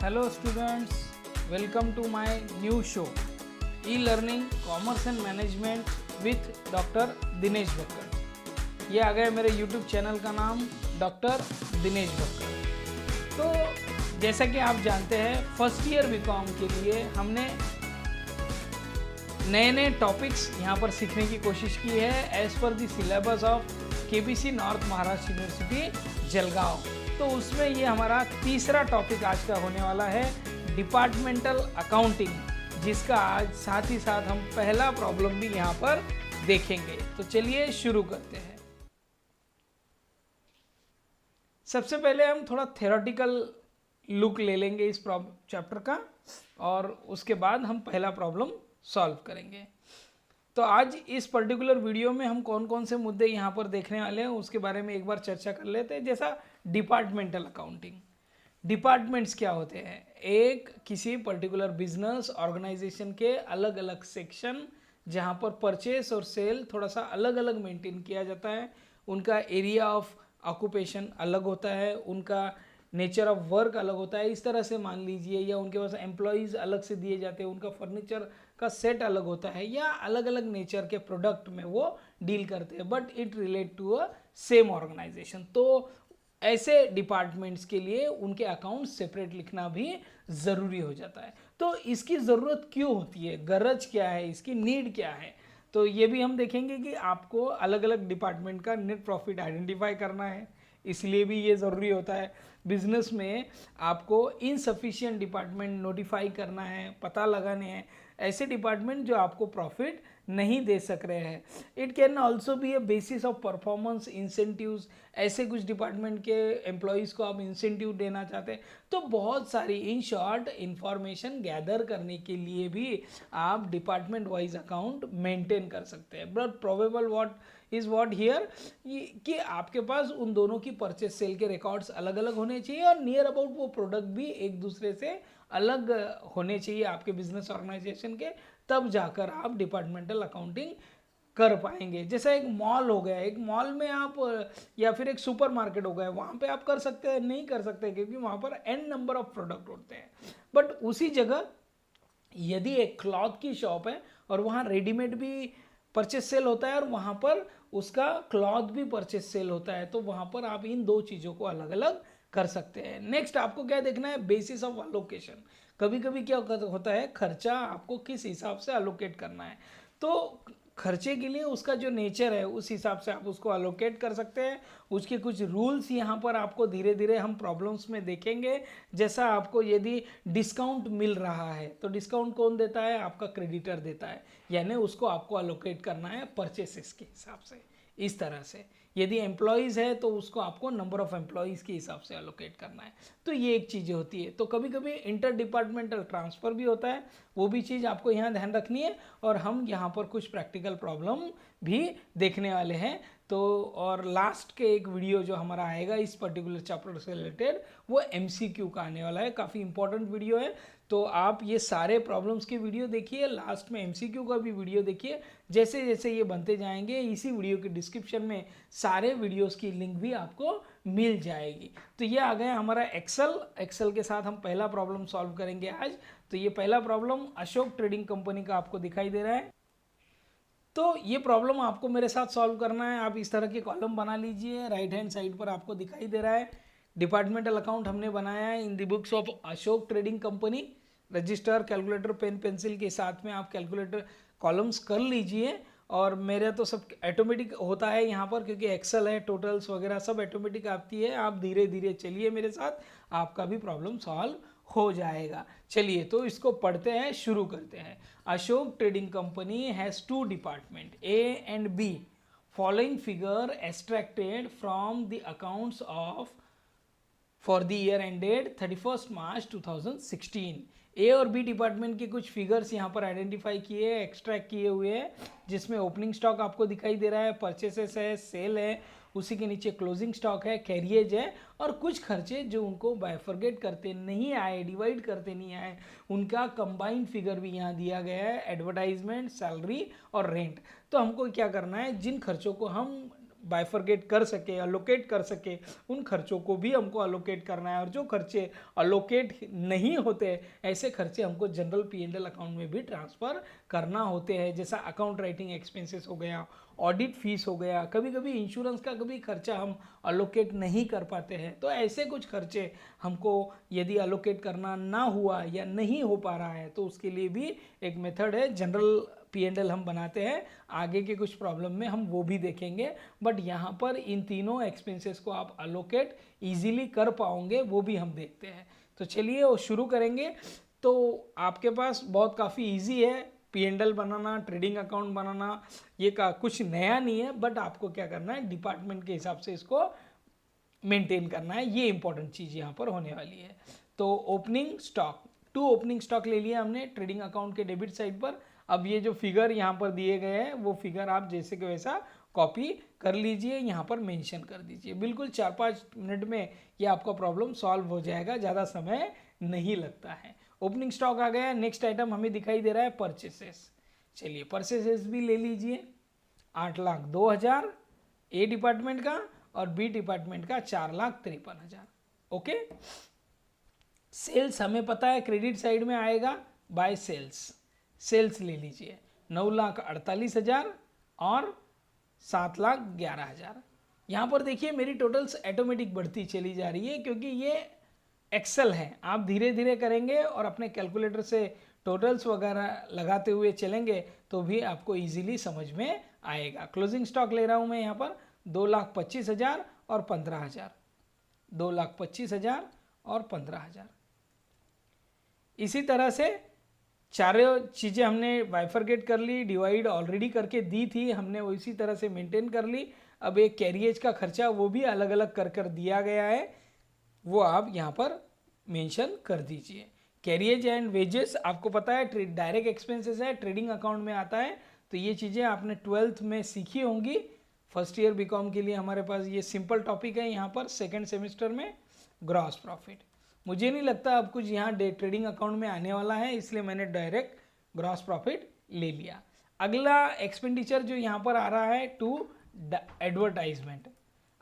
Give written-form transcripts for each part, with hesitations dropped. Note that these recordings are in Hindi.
Hello students, welcome to my new show e-learning commerce and management with doctor Dinesh Bakkad. ये आ गया मेरे YouTube चैनल का नाम डॉक्टर दिनेश बक्कड़। तो जैसा कि आप जानते हैं फर्स्ट ईयर बीकॉम के लिए हमने नए नए टॉपिक्स यहाँ पर सीखने की कोशिश की है as per the syllabus of KBC north Maharashtra university Jalgaon. तो उसमें ये हमारा तीसरा टॉपिक आज का होने वाला है डिपार्टमेंटल अकाउंटिंग, जिसका आज साथ ही साथ हम पहला प्रॉब्लम भी यहाँ पर देखेंगे। तो चलिए शुरू करते हैं। सबसे पहले हम थोड़ा थ्योरेटिकल लुक ले लेंगे इस चैप्टर का और उसके बाद हम पहला प्रॉब्लम सॉल्व करेंगे। तो आज इस पर्टिकुलर वीडियो में हम कौन कौन से मुद्दे यहाँ पर देखने वाले हैं उसके बारे में एक बार चर्चा कर लेते हैं। जैसा डिपार्टमेंटल अकाउंटिंग, डिपार्टमेंट्स क्या होते हैं? एक किसी पर्टिकुलर बिजनेस ऑर्गेनाइजेशन के अलग अलग सेक्शन जहाँ पर परचेस और सेल थोड़ा सा अलग अलग मेंटेन किया जाता है, उनका एरिया ऑफ ऑक्यूपेशन अलग होता है, उनका नेचर ऑफ वर्क अलग होता है, इस तरह से मान लीजिए, या उनके पास एम्प्लॉयज़ अलग से दिए जाते हैं, उनका फर्नीचर का सेट अलग होता है, या अलग अलग नेचर के प्रोडक्ट में वो डील करते हैं, but it relate to a same organisation. तो ऐसे डिपार्टमेंट्स के लिए उनके अकाउंट सेपरेट लिखना भी ज़रूरी हो जाता है। तो इसकी ज़रूरत क्यों होती है, गरज क्या है, इसकी नीड क्या है? तो ये भी हम देखेंगे कि आपको अलग अलग डिपार्टमेंट का नेट प्रॉफिट आइडेंटिफाई करना है, इसलिए भी ये ज़रूरी होता है। बिजनेस में आपको इनसफिशिएंट डिपार्टमेंट नोटिफाई करना है, पता लगाने हैं ऐसे डिपार्टमेंट जो आपको प्रॉफिट नहीं दे सक रहे हैं। It can also be a basis of performance incentives, ऐसे कुछ डिपार्टमेंट के एम्प्लॉयज़ को आप इंसेंटिव देना चाहते हैं। तो बहुत सारी इन शॉर्ट इंफॉर्मेशन गैदर करने के लिए भी आप डिपार्टमेंट वाइज अकाउंट मेंटेन कर सकते हैं। बट प्रोबेबल व्हाट हियर कि आपके पास उन दोनों की परचेस सेल के रिकॉर्ड्स अलग अलग होने चाहिए और नियर अबाउट वो प्रोडक्ट भी एक दूसरे से अलग होने चाहिए आपके बिजनेस ऑर्गेनाइजेशन के, तब जाकर आप डिपार्टमेंटल अकाउंटिंग कर पाएंगे। जैसा एक मॉल हो गया, एक मॉल में आप, या फिर एक सुपर मार्केट हो गया, वहाँ पे आप कर सकते हैं, नहीं कर सकते क्योंकि वहाँ पर n नंबर ऑफ प्रोडक्ट होते हैं। बट उसी जगह यदि एक क्लॉथ की शॉप है और वहाँ रेडीमेड भी परचेस सेल होता है और वहाँ पर उसका क्लॉथ भी परचेस सेल होता है, तो वहाँ पर आप इन दो चीज़ों को अलग अलग कर सकते हैं। नेक्स्ट आपको क्या देखना है, बेसिस ऑफ अलोकेशन। कभी कभी क्या होता है, खर्चा आपको किस हिसाब से अलोकेट करना है, तो खर्चे के लिए उसका जो नेचर है उस हिसाब से आप उसको अलोकेट कर सकते हैं। उसके कुछ रूल्स यहाँ पर आपको धीरे धीरे हम प्रॉब्लम्स में देखेंगे। जैसा आपको यदि डिस्काउंट मिल रहा है तो डिस्काउंट कौन देता है, आपका क्रेडिटर देता है, यानी उसको आपको अलोकेट करना है परचेसेस के हिसाब से। इस तरह से यदि एम्प्लॉयज़ है तो उसको आपको नंबर ऑफ़ एम्प्लॉयज़ के हिसाब से अलोकेट करना है। तो ये एक चीज़ होती है। तो कभी कभी इंटर डिपार्टमेंटल ट्रांसफ़र भी होता है, वो भी चीज़ आपको यहाँ ध्यान रखनी है। और हम यहाँ पर कुछ प्रैक्टिकल प्रॉब्लम भी देखने वाले हैं। तो और लास्ट के एक वीडियो जो हमारा आएगा इस पर्टिकुलर चैप्टर से रिलेटेड, वो MCQ का आने वाला है, काफ़ी इंपॉर्टेंट वीडियो है। तो आप ये सारे प्रॉब्लम्स के वीडियो देखिए, लास्ट में MCQ का भी वीडियो देखिए। जैसे जैसे ये बनते जाएंगे इसी वीडियो के डिस्क्रिप्शन में सारे वीडियोस की लिंक भी आपको मिल जाएगी। तो ये आ गया हमारा एक्सेल के साथ हम पहला प्रॉब्लम सॉल्व करेंगे आज। तो ये पहला प्रॉब्लम अशोक ट्रेडिंग कंपनी का आपको दिखाई दे रहा है। तो ये प्रॉब्लम आपको मेरे साथ सॉल्व करना है। आप इस तरह के कॉलम बना लीजिए, राइट हैंड साइड पर आपको दिखाई दे रहा है डिपार्टमेंटल अकाउंट हमने बनाया है in the books of Ashok trading company. Register, calculator, pen pencil के साथ में आप कैलकुलेटर कॉलम्स कर लीजिए। और मेरा तो सब ऑटोमेटिक होता है यहाँ पर, क्योंकि एक्सेल है, टोटल्स वगैरह सब ऑटोमेटिक आती है। आप धीरे धीरे चलिए मेरे साथ, आपका भी प्रॉब्लम सॉल्व हो जाएगा। चलिए तो इसको पढ़ते हैं, शुरू करते हैं। Ashok trading company has two department A and B. Following figure extracted from the accounts of for the year ended 31 मार्च 2016। ए और बी डिपार्टमेंट के कुछ फिगर्स यहाँ पर आइडेंटिफाई किए, एक्सट्रैक्ट किए हुए हैं, जिसमें ओपनिंग स्टॉक आपको दिखाई दे रहा है, परचेसेस है, सेल है, उसी के नीचे क्लोजिंग स्टॉक है, कैरियज है, और कुछ खर्चे जो उनको बाइफर्गेट करते नहीं आए, डिवाइड करते नहीं आए, उनका कंबाइंड फिगर भी यहाँ दिया गया है, एडवर्टाइजमेंट, सैलरी और रेंट। तो हमको क्या करना है, जिन खर्चों को हम बाइफरगेट कर सके, अलोकेट कर सके, उन खर्चों को भी हमको अलोकेट करना है। और जो खर्चे अलोकेट नहीं होते ऐसे खर्चे हमको जनरल P&L अकाउंट में भी ट्रांसफ़र करना होते हैं, जैसा अकाउंट राइटिंग एक्सपेंसेस हो गया, ऑडिट फीस हो गया, कभी कभी इंश्योरेंस का कभी खर्चा हम अलोकेट नहीं कर पाते हैं। तो ऐसे कुछ खर्चे हमको यदि अलोकेट करना ना हुआ या नहीं हो पा रहा है तो उसके लिए भी एक मेथड है, जनरल P&L हम बनाते हैं। आगे के कुछ प्रॉब्लम में हम वो भी देखेंगे, बट यहाँ पर इन तीनों एक्सपेंसेस को आप अलोकेट इजीली कर पाओगे वो भी हम देखते हैं। तो चलिए वो शुरू करेंगे। तो आपके पास बहुत काफ़ी इजी है P&L बनाना, ट्रेडिंग अकाउंट बनाना, ये का कुछ नया नहीं है, बट आपको क्या करना है डिपार्टमेंट के हिसाब से इसको मेंटेन करना है। ये इंपॉर्टेंट चीज़ यहाँ पर होने वाली है। तो ओपनिंग स्टॉक, 2 ओपनिंग स्टॉक ले लिया हमने ट्रेडिंग अकाउंट के डेबिट साइड पर। अब ये जो फिगर यहाँ पर दिए गए हैं वो फिगर आप जैसे कि वैसा कॉपी कर लीजिए, यहाँ पर मेंशन कर दीजिए। बिल्कुल 4-5 मिनट में ये आपका प्रॉब्लम सॉल्व हो जाएगा, ज़्यादा समय नहीं लगता है। ओपनिंग स्टॉक आ गया। नेक्स्ट आइटम हमें दिखाई दे रहा है परचेसेस। चलिए परचेसेस भी ले लीजिए। 8,02,000 ए डिपार्टमेंट का और बी डिपार्टमेंट का 4,53,000। ओके। सेल्स हमें पता है क्रेडिट साइड में आएगा बाय सेल्स। सेल्स ले लीजिए 9,48,000 और 7,11,000। यहाँ पर देखिए मेरी टोटल्स ऑटोमेटिक बढ़ती चली जा रही है क्योंकि ये एक्सेल है। आप धीरे धीरे करेंगे और अपने कैलकुलेटर से टोटल्स वगैरह लगाते हुए चलेंगे तो भी आपको इजीली समझ में आएगा। क्लोजिंग स्टॉक ले रहा हूँ मैं यहाँ पर 2,25,000 और 15,000, 2,25,000 और 15,000। इसी तरह से चारों चीज़ें हमने बाइफरगेट कर ली, डिवाइड ऑलरेडी करके दी थी हमने, वो इसी तरह से मेंटेन कर ली। अब एक कैरियज का खर्चा वो भी अलग अलग कर दिया गया है, वो आप यहाँ पर मेंशन कर दीजिए। कैरियज एंड वेजेस आपको पता है डायरेक्ट एक्सपेंसेस है, ट्रेडिंग अकाउंट में आता है। तो ये चीज़ें आपने 12th में सीखी होंगी। फर्स्ट ईयर बीकॉम के लिए हमारे पास ये सिंपल टॉपिक है। यहाँ पर सेकेंड सेमेस्टर में ग्रॉस प्रॉफिट, मुझे नहीं लगता अब कुछ यहाँ ट्रेडिंग अकाउंट में आने वाला है, इसलिए मैंने डायरेक्ट ग्रॉस प्रॉफिट ले लिया। अगला एक्सपेंडिचर जो यहाँ पर आ रहा है टू एडवर्टाइजमेंट,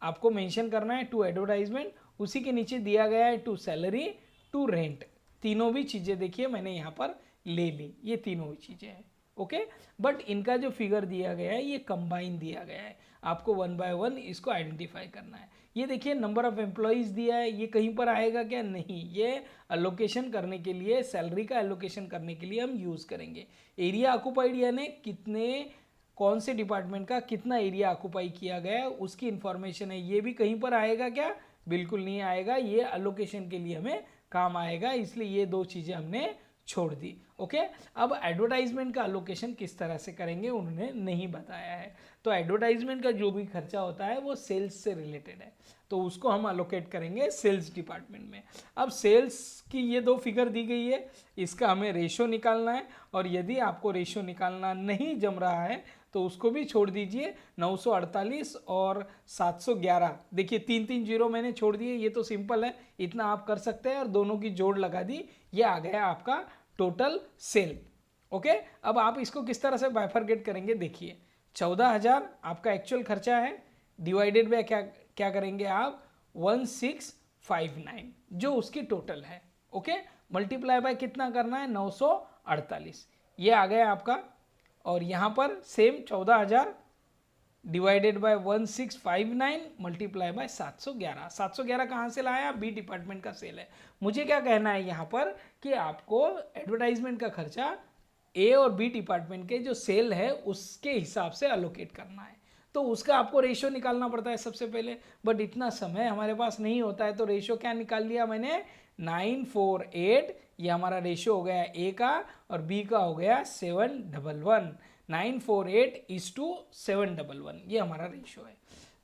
आपको मेंशन करना है टू एडवर्टाइजमेंट। उसी के नीचे दिया गया है टू सैलरी, टू रेंट। तीनों भी चीज़ें देखिए मैंने यहाँ पर ले ली, ये तीनों भी चीज़ें हैं। ओके, बट इनका जो फिगर दिया गया है ये कंबाइन दिया गया है, आपको 1 बाय 1 इसको आइडेंटिफाई करना है। ये देखिए नंबर ऑफ एम्प्लॉयज़ दिया है, ये कहीं पर आएगा क्या? नहीं, ये अलोकेशन करने के लिए, सैलरी का एलोकेशन करने के लिए हम यूज़ करेंगे। एरिया ऑक्यूपाइड यानी कितने, कौन से डिपार्टमेंट का कितना एरिया ऑक्यूपाई किया गया है उसकी इंफॉर्मेशन है। ये भी कहीं पर आएगा क्या? बिल्कुल नहीं आएगा, ये अलोकेशन के लिए हमें काम आएगा, इसलिए ये 2 चीज़ें हमने छोड़ दी। ओके, अब एडवर्टाइजमेंट का अलोकेशन किस तरह से करेंगे उन्होंने नहीं बताया है। तो एडवर्टाइजमेंट का जो भी खर्चा होता है वो सेल्स से रिलेटेड है, तो उसको हम अलोकेट करेंगे सेल्स डिपार्टमेंट में। अब सेल्स की ये 2 फिगर दी गई है, इसका हमें रेशो निकालना है, और यदि आपको रेशो निकालना नहीं जम रहा है तो उसको भी छोड़ दीजिए। 948 और 711, देखिए 3-3 जीरो मैंने छोड़ दिए, ये तो सिंपल है, इतना आप कर सकते हैं और दोनों की जोड़ लगा दी, ये आ गया आपका टोटल सेल। ओके, अब आप इसको किस तरह से बाइफरगेट करेंगे देखिए। 14,000 आपका एक्चुअल खर्चा है, डिवाइडेड बाय क्या करेंगे आप 1659 जो उसकी टोटल है। ओके, मल्टीप्लाई बाय कितना करना है 948, ये आ गया आपका। और यहाँ पर same 14,000 divided by 1659 multiply by 711। 711 कहाँ से लाया? बी डिपार्टमेंट का सेल है। मुझे क्या कहना है यहाँ पर कि आपको एडवर्टाइजमेंट का खर्चा ए और बी डिपार्टमेंट के जो सेल है उसके हिसाब से अलोकेट करना है, तो उसका आपको रेशियो निकालना पड़ता है सबसे पहले, बट इतना समय हमारे पास नहीं होता है। तो रेशियो क्या निकाल लिया मैंने 948, ये हमारा रेशियो हो गया ए का, और बी का हो गया 711। 948:711 ये हमारा रेशियो है।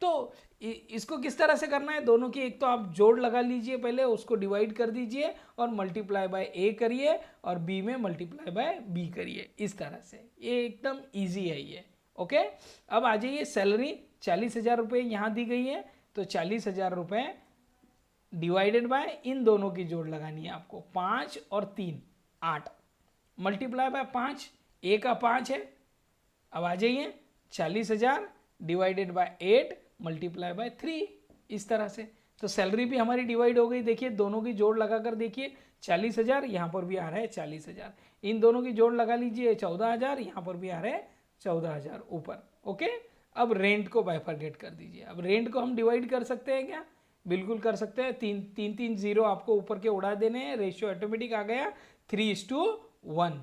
तो इसको किस तरह से करना है, दोनों की एक तो आप जोड़ लगा लीजिए, पहले उसको डिवाइड कर दीजिए और मल्टीप्लाई बाय ए करिए और बी में मल्टीप्लाई बाय बी करिए, इस तरह से। ये एकदम ईजी है ये। ओके, अब आ जाइए सैलरी 40,000 रुपये यहाँ दी गई है, तो 40,000 रुपये डिवाइडेड बाय इन दोनों की जोड़ लगानी है आपको, 5 और 3 8 मल्टीप्लाई बाय 5, ए का 5 है। अब आ जाइए 40,000 डिवाइडेड बाय 8 मल्टीप्लाई बाय 3, इस तरह से। तो सैलरी भी हमारी डिवाइड हो गई। देखिए दोनों की जोड़ लगा कर देखिए 40,000, यहाँ पर भी आ रहा है 40,000। इन दोनों की जोड़ लगा लीजिए 14,000, यहाँ पर भी आ रहा है 14,000 ऊपर। ओके, अब रेंट को बाइफरगेट कर दीजिए। अब रेंट को हम डिवाइड कर सकते हैं क्या? बिल्कुल कर सकते हैं। तीन जीरो आपको ऊपर के उड़ा देने हैं, रेशियो ऑटोमेटिक आ गया 3:1।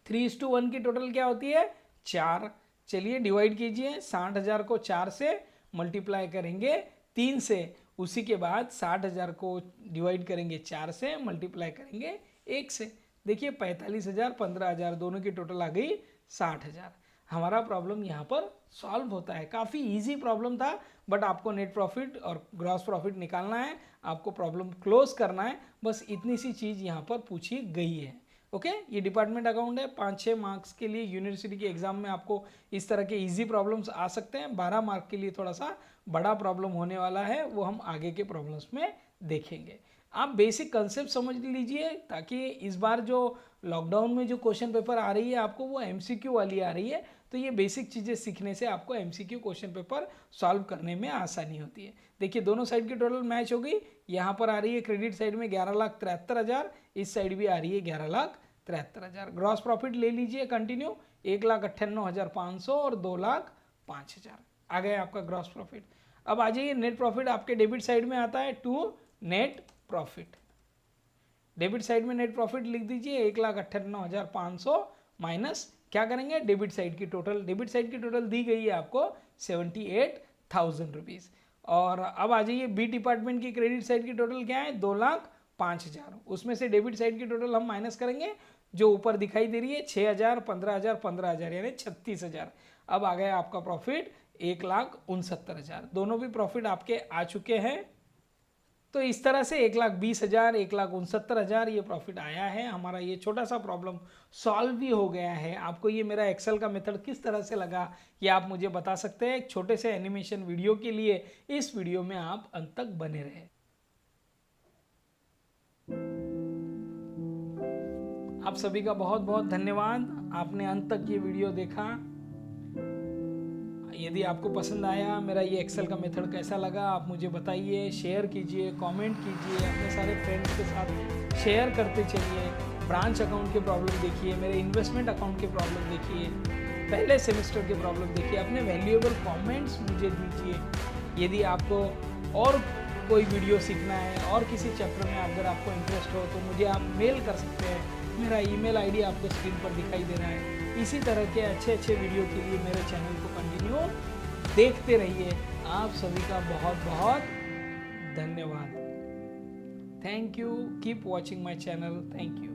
3:1 की टोटल क्या होती है? 4। चलिए डिवाइड कीजिए, 60,000 को 4 से मल्टीप्लाई करेंगे 3 से, उसी के बाद 60,000 को डिवाइड करेंगे 4 से, मल्टीप्लाई करेंगे 1 से। देखिए 45,000 15,000 दोनों की टोटल आ गई 60,000। हमारा प्रॉब्लम यहाँ पर सॉल्व होता है। काफ़ी इजी प्रॉब्लम था, बट आपको नेट प्रॉफिट और ग्रॉस प्रॉफिट निकालना है, आपको प्रॉब्लम क्लोज करना है, बस इतनी सी चीज़ यहाँ पर पूछी गई है। ओके, ये डिपार्टमेंट अकाउंट है। 5-6 मार्क्स के लिए यूनिवर्सिटी के एग्जाम में आपको इस तरह के इजी प्रॉब्लम्स आ सकते हैं। 12 मार्क के लिए थोड़ा सा बड़ा प्रॉब्लम होने वाला है, वो हम आगे के प्रॉब्लम्स में देखेंगे। आप बेसिक कंसेप्ट समझ लीजिए, ताकि इस बार जो लॉकडाउन में जो क्वेश्चन पेपर आ रही है आपको, वो MCQ वाली आ रही है। तो ये बेसिक चीज़ें सीखने से आपको MCQ क्वेश्चन पेपर सॉल्व करने में आसानी होती है। देखिए दोनों साइड की टोटल मैच हो गई। यहाँ पर आ रही है क्रेडिट साइड में 11,73,000, इस साइड भी आ रही है 11,73,000। ग्रॉस प्रॉफिट ले लीजिए कंटिन्यू, 1,98,500 और 2,05,000 आ गया आपका ग्रॉस प्रॉफिट। अब आ जाइए नेट प्रॉफिट, आपके डेबिट साइड में आता है to net profit. Debit side में नेट प्रॉफिट लिख दीजिए 1,98,500 माइनस क्या करेंगे? डेबिट साइड की टोटल। डेबिट साइड की टोटल दी गई है आपको 78,000 रुपीज़। और अब आ जाइए बी डिपार्टमेंट की क्रेडिट साइड की टोटल क्या है? 2,05,000। उसमें से डेबिट साइड की टोटल हम माइनस करेंगे, जो ऊपर दिखाई दे रही है 6,000 15,000 15,000 यानी 36,000। अब आ गया आपका प्रॉफिट 1,69,000। दोनों भी प्रॉफिट आपके आ चुके हैं। तो इस तरह से 1,20,000 1,69,000 ये प्रॉफिट आया है। हमारा ये छोटा सा प्रॉब्लम सॉल्व भी हो गया है। आपको ये मेरा एक्सेल का मेथड किस तरह से लगा ये आप मुझे बता सकते हैं। एक छोटे से एनिमेशन वीडियो के लिए इस वीडियो में आप अंत तक बने रहे। आप सभी का बहुत बहुत धन्यवाद, आपने अंत तक ये वीडियो देखा। यदि आपको पसंद आया मेरा ये एक्सेल का मेथड कैसा लगा आप मुझे बताइए, शेयर कीजिए, कमेंट कीजिए, अपने सारे फ्रेंड्स के साथ शेयर करते चलिए। ब्रांच अकाउंट के प्रॉब्लम देखिए, मेरे इन्वेस्टमेंट अकाउंट के प्रॉब्लम देखिए, पहले सेमेस्टर के प्रॉब्लम देखिए, अपने वैल्यूएबल कमेंट्स मुझे दीजिए। यदि आपको और कोई वीडियो सीखना है और किसी चैप्टर में अगर आपको इंटरेस्ट हो तो मुझे आप मेल कर सकते हैं। मेरा ईमेल आईडी आपको स्क्रीन पर दिखाई दे रहा है। इसी तरह के अच्छे वीडियो के लिए मेरे चैनल को कंटिन्यू देखते रहिए। आप सभी का बहुत बहुत धन्यवाद। Thank you, keep watching my channel. Thank you.